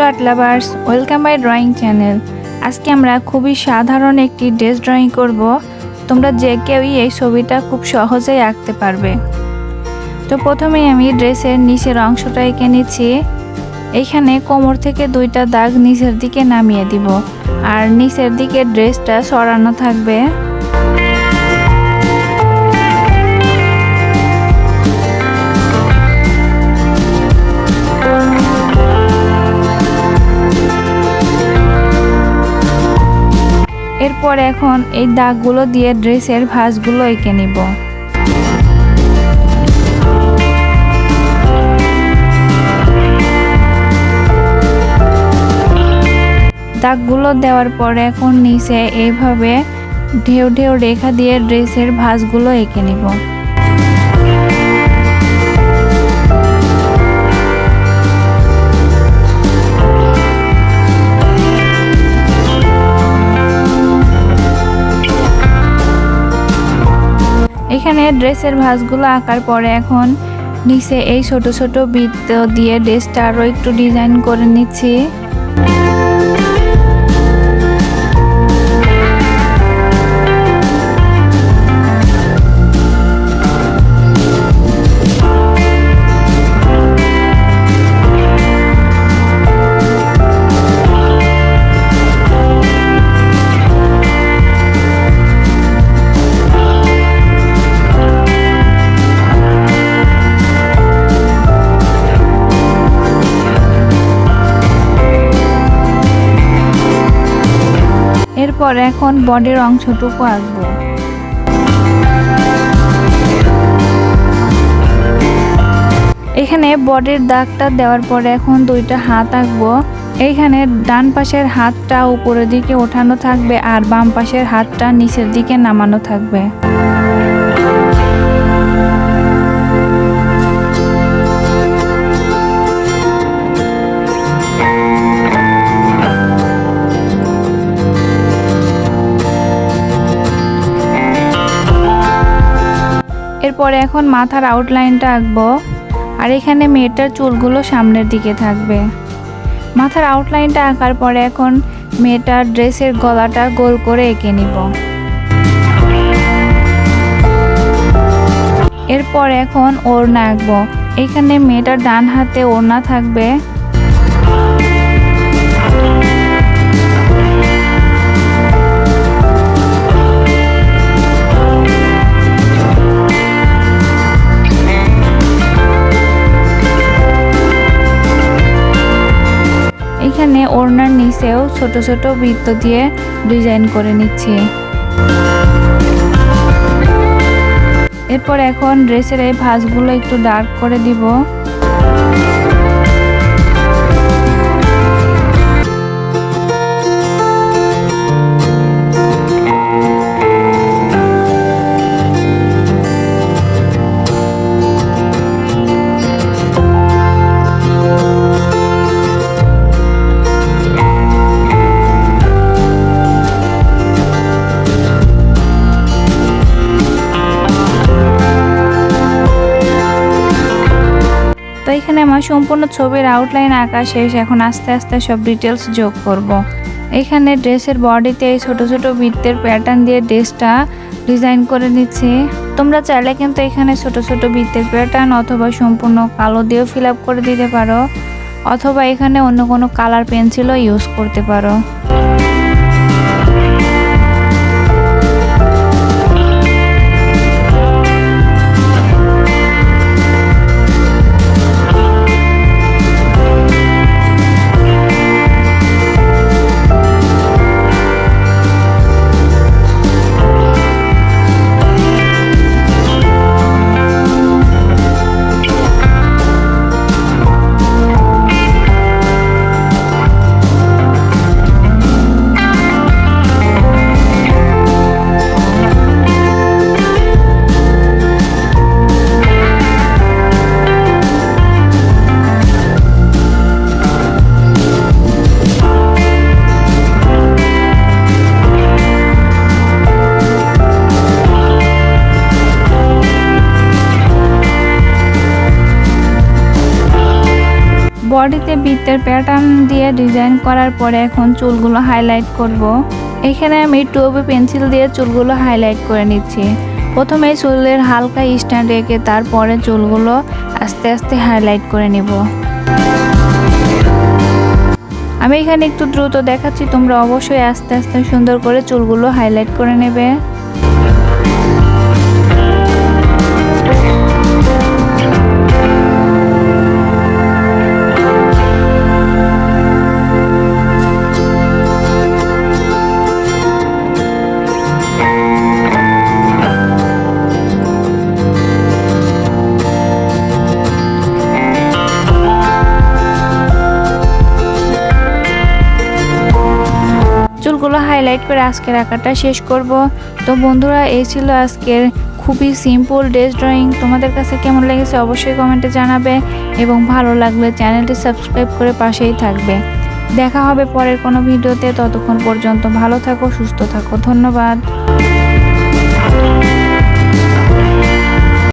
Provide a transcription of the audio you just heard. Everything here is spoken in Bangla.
Art lovers, welcome by drawing channel. আজকে আমরা খুবই সাধারণ একটি ড্রেস ড্রয়িং করব। তোমরা যে কেউই এই ছবিটা খুব সহজেই আঁকতে পারবে। তো প্রথমেই আমি ড্রেসের নিচের অংশটা এঁকে নিচ্ছি। এইখানে কোমর থেকে দুইটা দাগ নিচের দিকে নামিয়ে দিব, আর নিচের দিকে ড্রেসটা সরানো থাকবে। এরপর এখন এই দাগগুলো দিয়ে ড্রেসের ভাঁজগুলো এঁকে নিব। দাগগুলো দেওয়ার পরে এখন নিচে এইভাবে ঢেউ ঢেউ রেখা দিয়ে ড্রেসের ভাঁজগুলো এঁকে নিব। এখানে ড্রেসের ভাঁজগুলো আঁকার পরে এখন নিচে এই ছোট ছোট বৃত্ত দিয়ে ড্রেসটা আরও একটু ডিজাইন করে নিচ্ছি। এরপর এখন বডির অংশটুকু আঁকবো। এখানে বডির দাগটা দেওয়ার পরে এখন দুইটা হাত আঁকবো। এইখানে ডান পাশের হাতটা উপরের দিকে ওঠানো থাকবে আর বাম পাশের হাতটা নিচের দিকে নামানো থাকবে। এরপরে এখন মাথার আউটলাইনটা আঁকবো, আর এখানে মেয়েটার চুলগুলো সামনের দিকে থাকবে। মাথার আউটলাইনটা আঁকার পরে এখন মেয়েটার ড্রেসের গলাটা গোল করে এঁকে নিব। এরপর এখন ওড়না আঁকবো। এখানে মেয়েটার ডান হাতে ওড়না থাকবে। এখানে ওড়নার নিচেও ছোট ছোট বৃত্ত দিয়ে ডিজাইন করে নিচ্ছি। এরপর এখন ড্রেসের এই ভাঁজগুলো একটু ডার্ক করে দিব। তো এখানে আমার সম্পূর্ণ ছবির আউটলাইন আঁকা শেষ। এখন আস্তে আস্তে সব ডিটেলস যোগ করব। এখানে ড্রেসের বডিতে এই ছোট ছোট বৃত্তের প্যাটার্ন দিয়ে ড্রেসটা ডিজাইন করে নিচ্ছি। তোমরা চাইলে কিন্তু এখানে ছোট ছোট বৃত্তের প্যাটার্ন অথবা সম্পূর্ণ কালো দিয়েও ফিল আপ করে দিতে পারো, অথবা এখানে অন্য কোনো কালার পেন্সিলও ইউজ করতে পারো। বডিতে বৃত্তের প্যাটার্ন দিয়ে ডিজাইন করার পরে এখন চুলগুলো হাইলাইট করব। এখানে আমি 2B পেন্সিল দিয়ে চুলগুলো হাইলাইট করে নিচ্ছি। প্রথমে চুলের হালকা স্ট্যান্ড রেখে তারপরে চুলগুলো আস্তে আস্তে হাইলাইট করে নিব। আমি এখানে একটু দ্রুত দেখাচ্ছি, তোমরা অবশ্যই আস্তে আস্তে সুন্দর করে চুলগুলো হাইলাইট করে নেবে। চুলগুলো হাইলাইট করে আজকের আঁকাটা শেষ করব। তো বন্ধুরা, এই ছিল আজকের খুবই সিম্পল ড্রেস ড্রয়িং। তোমাদের কাছে কেমন লেগেছে অবশ্যই কমেন্টে জানাবে এবং ভালো লাগলে চ্যানেলটি সাবস্ক্রাইব করে পাশেই থাকবে। দেখা হবে পরের কোনো ভিডিওতে। ততক্ষণ পর্যন্ত ভালো থাকো, সুস্থ থাকো। ধন্যবাদ।